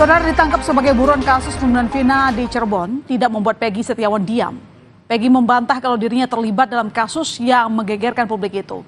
Saudara ditangkap sebagai buron kasus pembunuhan Vina di Cirebon tidak membuat Peggy Setiawan diam. Peggy membantah kalau dirinya terlibat dalam kasus yang menggegerkan publik itu.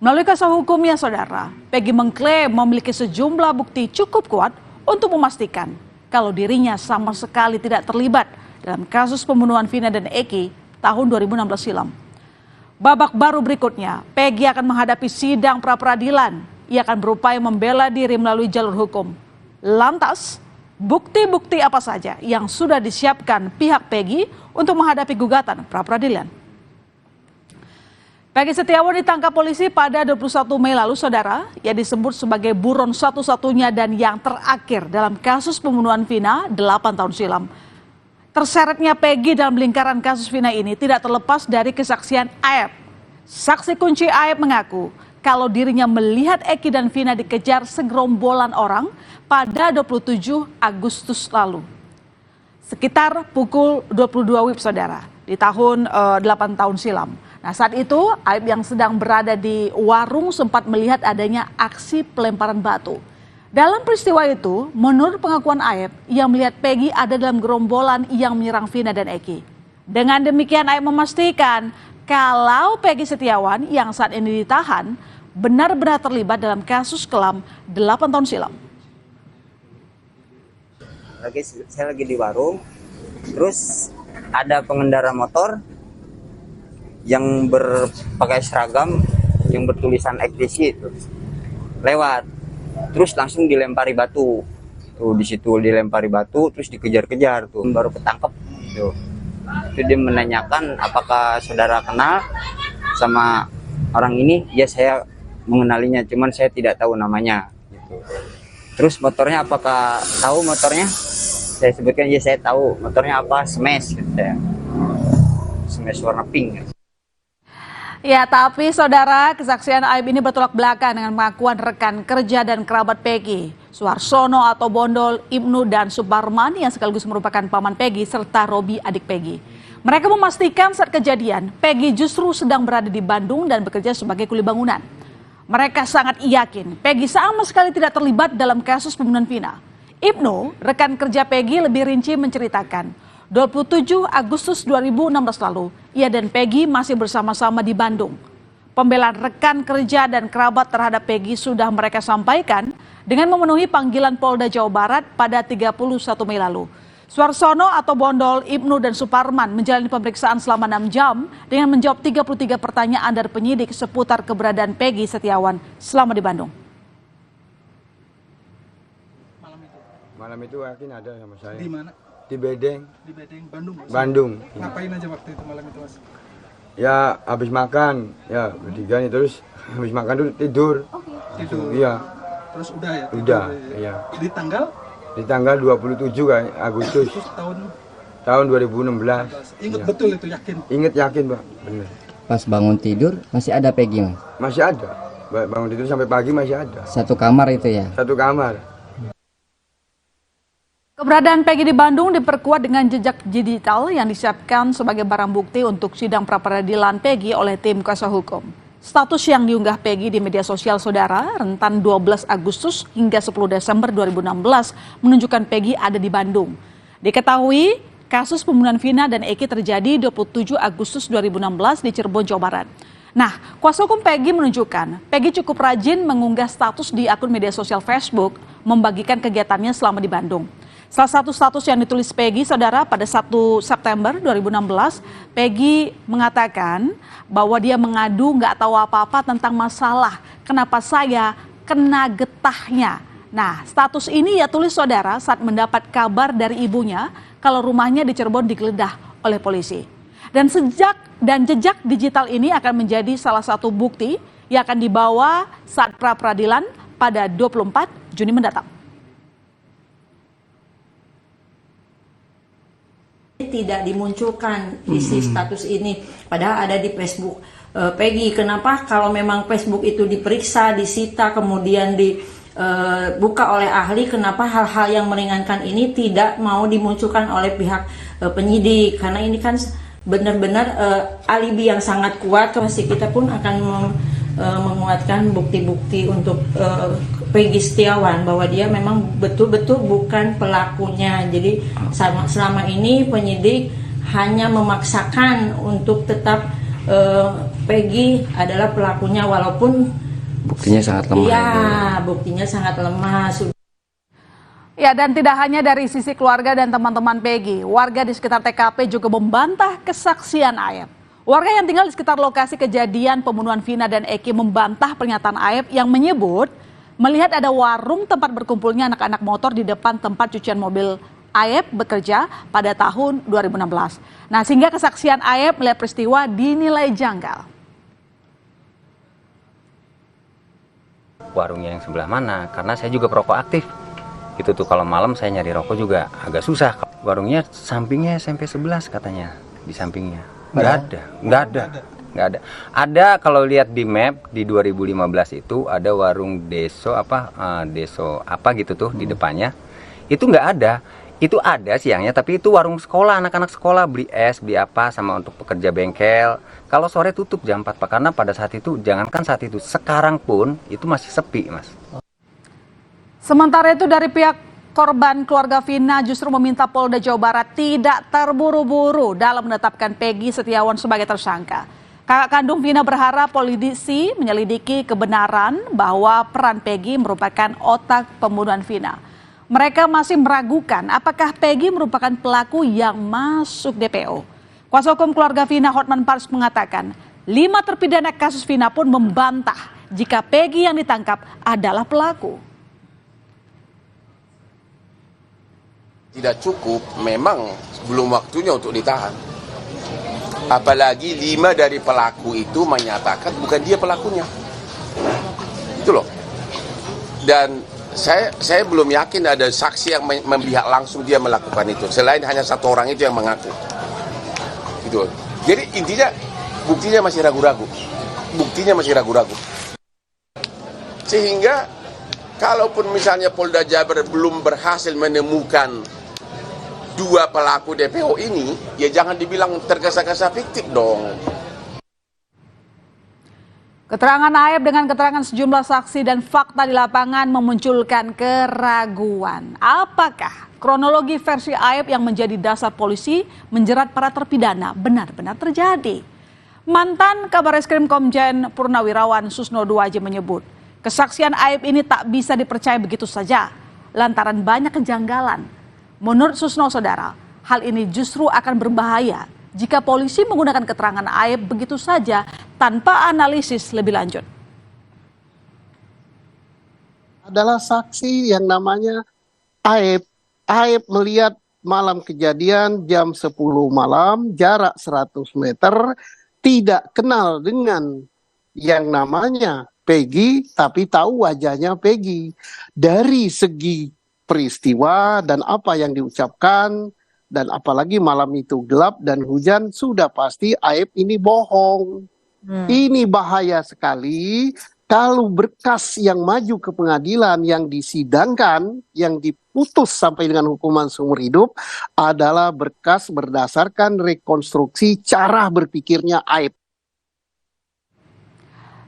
Melalui kuasa hukumnya, saudara, Peggy mengklaim memiliki sejumlah bukti cukup kuat untuk memastikan kalau dirinya sama sekali tidak terlibat dalam kasus pembunuhan Vina dan Eki tahun 2016 silam. Babak baru berikutnya, Peggy akan menghadapi sidang pra-peradilan. Ia akan berupaya membela diri melalui jalur hukum. Lantas, bukti-bukti apa saja yang sudah disiapkan pihak Peggy untuk menghadapi gugatan pra-peradilan? Peggy Setiawan ditangkap polisi pada 21 Mei lalu, saudara. Ia disebut sebagai buron satu-satunya dan yang terakhir dalam kasus pembunuhan Vina 8 tahun silam. Terseretnya Peggy dalam lingkaran kasus Vina ini tidak terlepas dari kesaksian Aep. Saksi kunci Aep mengaku kalau dirinya melihat Eki dan Vina dikejar segerombolan orang pada 27 Agustus lalu. Sekitar pukul 22 WIB, saudara, di tahun 8 tahun silam. Nah, saat itu Aep yang sedang berada di warung sempat melihat adanya aksi pelemparan batu. Dalam peristiwa itu, menurut pengakuan Aep, ia melihat Peggy ada dalam gerombolan yang menyerang Vina dan Eki. Dengan demikian Aep memastikan kalau Peggy Setiawan yang saat ini ditahan benar-benar terlibat dalam kasus kelam 8 tahun silam. Saya lagi di warung, terus ada pengendara motor yang berpakai seragam yang bertulisan ekstisi itu lewat, terus langsung dilempari batu. Tuh di situ dilempari batu, terus dikejar-kejar tuh, baru ketangkep tuh. Itu dia menanyakan apakah saudara kenal sama orang ini? Ya, saya mengenalinya, cuman saya tidak tahu namanya gitu. Terus motornya apakah tahu motornya? Saya sebutkan ya saya tahu motornya apa, Smash gitu ya. Smash warna pink. Ya, tapi saudara, kesaksian Aep ini bertolak belakang dengan pengakuan rekan kerja dan kerabat Peggy, Suharsono atau Bondol, Ibnu dan Suparman yang sekaligus merupakan paman Peggy serta Robi adik Peggy. Mereka memastikan saat kejadian Peggy justru sedang berada di Bandung dan bekerja sebagai kuli bangunan. Mereka sangat yakin Peggy sama sekali tidak terlibat dalam kasus pembunuhan Vina. Ibnu, rekan kerja Peggy, lebih rinci menceritakan 27 Agustus 2016 lalu, ia dan Peggy masih bersama-sama di Bandung. Pembelaan rekan kerja dan kerabat terhadap Peggy sudah mereka sampaikan dengan memenuhi panggilan Polda Jawa Barat pada 31 Mei lalu. Suharsono atau Bondol, Ibnu dan Suparman menjalani pemeriksaan selama 6 jam dengan menjawab 33 pertanyaan dari penyidik seputar keberadaan Peggy Setiawan selama di Bandung. Malam itu yakin ada sama saya. Di mana? Di Bedeng. Di Bedeng, Bandung. Mas? Bandung. Ngapain aja waktu itu malam itu, Mas? Ya habis makan, ya bertiga nih, terus habis makan tuh tidur. Tidur. Iya. Terus udah ya? Tidur, Udah, iya. Di tanggal? Di tanggal 27 kan Agustus tahun 2016. Ingat Ya. betul itu, yakin? Ingat yakin, Pak. Bener. Pas bangun tidur masih ada Peggy, Mas? Masih ada. Bangun tidur sampai pagi masih ada. Satu kamar itu ya? Satu kamar. Keberadaan Peggy di Bandung diperkuat dengan jejak digital yang disiapkan sebagai barang bukti untuk sidang pra-peradilan Peggy oleh tim kuasa hukum. Status yang diunggah Peggy di media sosial, saudara, rentan 12 Agustus hingga 10 Desember 2016 menunjukkan Peggy ada di Bandung. Diketahui kasus pembunuhan Vina dan Eki terjadi 27 Agustus 2016 di Cirebon, Jawa Barat. Nah, kuasa hukum Peggy menunjukkan Peggy cukup rajin mengunggah status di akun media sosial Facebook membagikan kegiatannya selama di Bandung. Salah satu status yang ditulis Peggy, saudara, pada 1 September 2016, Peggy mengatakan bahwa dia mengadu nggak tahu apa-apa tentang masalah kenapa saya kena getahnya. Nah, status ini ia tulis, saudara, saat mendapat kabar dari ibunya kalau rumahnya di Cirebon digeledah oleh polisi. Dan jejak digital ini akan menjadi salah satu bukti yang akan dibawa saat pra-peradilan pada 24 Juni mendatang. Tidak dimunculkan isi status ini, padahal ada di Facebook Peggy. Kenapa kalau memang Facebook itu diperiksa, disita, kemudian dibuka oleh ahli, kenapa hal-hal yang meringankan ini tidak mau dimunculkan oleh pihak penyidik? Karena ini kan benar-benar alibi yang sangat kuat. Masih kita pun akan menguatkan bukti-bukti untuk Peggy Setiawan bahwa dia memang betul-betul bukan pelakunya. Jadi selama ini penyidik hanya memaksakan untuk tetap Peggy adalah pelakunya walaupun Buktinya sangat lemah. ya Ibu. buktinya sangat lemah. Ya, dan tidak hanya dari sisi keluarga dan teman-teman Peggy, warga di sekitar TKP juga membantah kesaksian Aep. Warga yang tinggal di sekitar lokasi kejadian pembunuhan Vina dan Eki membantah pernyataan Aep yang menyebut melihat ada warung tempat berkumpulnya anak-anak motor di depan tempat cucian mobil Aep bekerja pada tahun 2016. Nah, sehingga kesaksian Aep melihat peristiwa dinilai janggal. Warungnya yang sebelah mana, karena saya juga perokok aktif. Itu tuh kalau malam saya nyari rokok juga agak susah. Warungnya sampingnya SMP 11 katanya, di sampingnya. Nggak ada. Ada kalau lihat di map di 2015 itu ada warung deso apa gitu tuh di depannya. Itu nggak ada. Itu ada siangnya, tapi itu warung sekolah, anak-anak sekolah beli es, beli apa sama untuk pekerja bengkel. Kalau sore tutup jam 4 Pak, karena pada saat itu, jangankan saat itu, sekarang pun itu masih sepi, Mas. Sementara itu dari pihak korban keluarga Vina justru meminta Polda Jawa Barat tidak terburu-buru dalam menetapkan Peggy Setiawan sebagai tersangka. Kakak kandung Vina berharap polisi menyelidiki kebenaran bahwa peran Peggy merupakan otak pembunuhan Vina. Mereka masih meragukan apakah Peggy merupakan pelaku yang masuk DPO. Kuasa hukum keluarga Vina, Hotman Paris, mengatakan 5 terpidana kasus Vina pun membantah jika Peggy yang ditangkap adalah pelaku. Tidak cukup, memang belum waktunya untuk ditahan. Apalagi 5 dari pelaku itu menyatakan bukan dia pelakunya. Itu loh. Dan saya belum yakin ada saksi yang memihak langsung dia melakukan itu. Selain hanya 1 orang itu yang mengaku. Gitu. Jadi intinya buktinya masih ragu-ragu. Sehingga kalaupun misalnya Polda Jabar belum berhasil menemukan 2 pelaku DPO ini, ya jangan dibilang tergesa-gesa fiktif dong. Keterangan Aep dengan keterangan sejumlah saksi dan fakta di lapangan memunculkan keraguan. Apakah kronologi versi Aep yang menjadi dasar polisi menjerat para terpidana benar-benar terjadi? Mantan Kabareskrim Komjen Purnawirawan Susno Duaji menyebut, kesaksian Aep ini tak bisa dipercaya begitu saja lantaran banyak kejanggalan. Menurut Susno Saudara, hal ini justru akan berbahaya jika polisi menggunakan keterangan Aep begitu saja tanpa analisis lebih lanjut. Adalah saksi yang namanya Aep. Aep melihat malam kejadian jam 10 malam, jarak 100 meter, tidak kenal dengan yang namanya Peggy, tapi tahu wajahnya Peggy. Dari segi peristiwa dan apa yang diucapkan, dan apalagi malam itu gelap dan hujan, sudah pasti Aep ini bohong. Ini bahaya sekali kalau berkas yang maju ke pengadilan, yang disidangkan, yang diputus sampai dengan hukuman seumur hidup adalah berkas berdasarkan rekonstruksi cara berpikirnya Aep.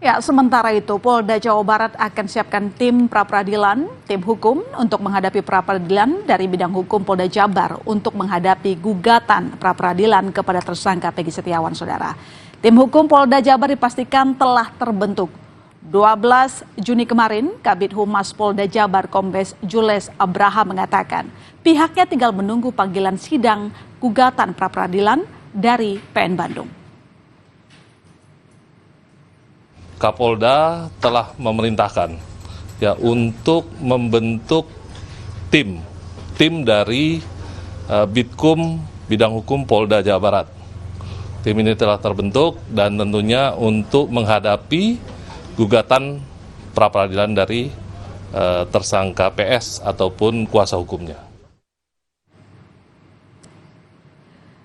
Ya, sementara itu Polda Jawa Barat akan siapkan tim pra-peradilan, tim hukum untuk menghadapi pra-peradilan dari bidang hukum Polda Jabar untuk menghadapi gugatan pra-peradilan kepada tersangka Peggy Setiawan, Saudara. Tim hukum Polda Jabar dipastikan telah terbentuk. 12 Juni kemarin, Kabid Humas Polda Jabar Kombes Jules Abraham mengatakan pihaknya tinggal menunggu panggilan sidang gugatan pra-peradilan dari PN Bandung. Kapolda telah memerintahkan ya untuk membentuk tim dari Bitkum Bidang Hukum Polda Jawa Barat. Tim ini telah terbentuk dan tentunya untuk menghadapi gugatan pra-peradilan dari tersangka PS ataupun kuasa hukumnya.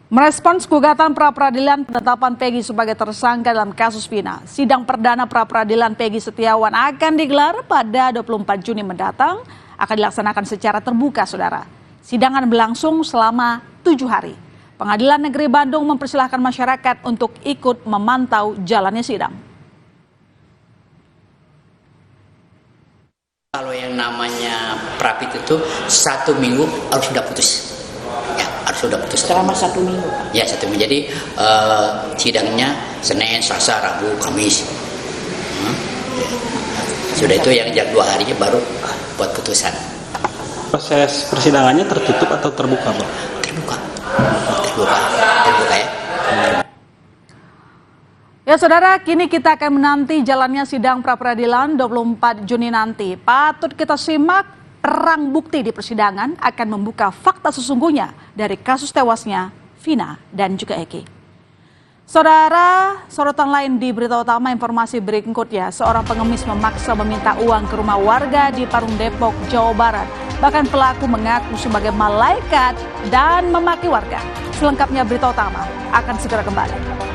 Merespons gugatan pra-peradilan penetapan Peggy sebagai tersangka dalam kasus Vina, sidang perdana pra-peradilan Peggy Setiawan akan digelar pada 24 Juni mendatang, akan dilaksanakan secara terbuka, Saudara. Sidangan berlangsung selama 7 hari. Pengadilan Negeri Bandung mempersilahkan masyarakat untuk ikut memantau jalannya sidang. Kalau yang namanya Prapit itu 1 minggu harus sudah putus. Ya, harus sudah putus. Selama 1 minggu. Ya, 1 minggu. Jadi sidangnya Senin, Selasa, Rabu, Kamis. Sudah itu yang 2 harinya baru buat putusan. Proses persidangannya tertutup atau terbuka, Pak? Terbuka ya. Ya saudara, kini kita akan menanti jalannya sidang pra-peradilan 24 Juni nanti. Patut kita simak, perang bukti di persidangan akan membuka fakta sesungguhnya dari kasus tewasnya Vina dan juga Eki. Saudara, sorotan lain di berita utama informasi berikutnya, seorang pengemis memaksa meminta uang ke rumah warga di Parung Depok, Jawa Barat. Bahkan pelaku mengaku sebagai malaikat dan memaki warga. Selengkapnya berita utama akan segera kembali.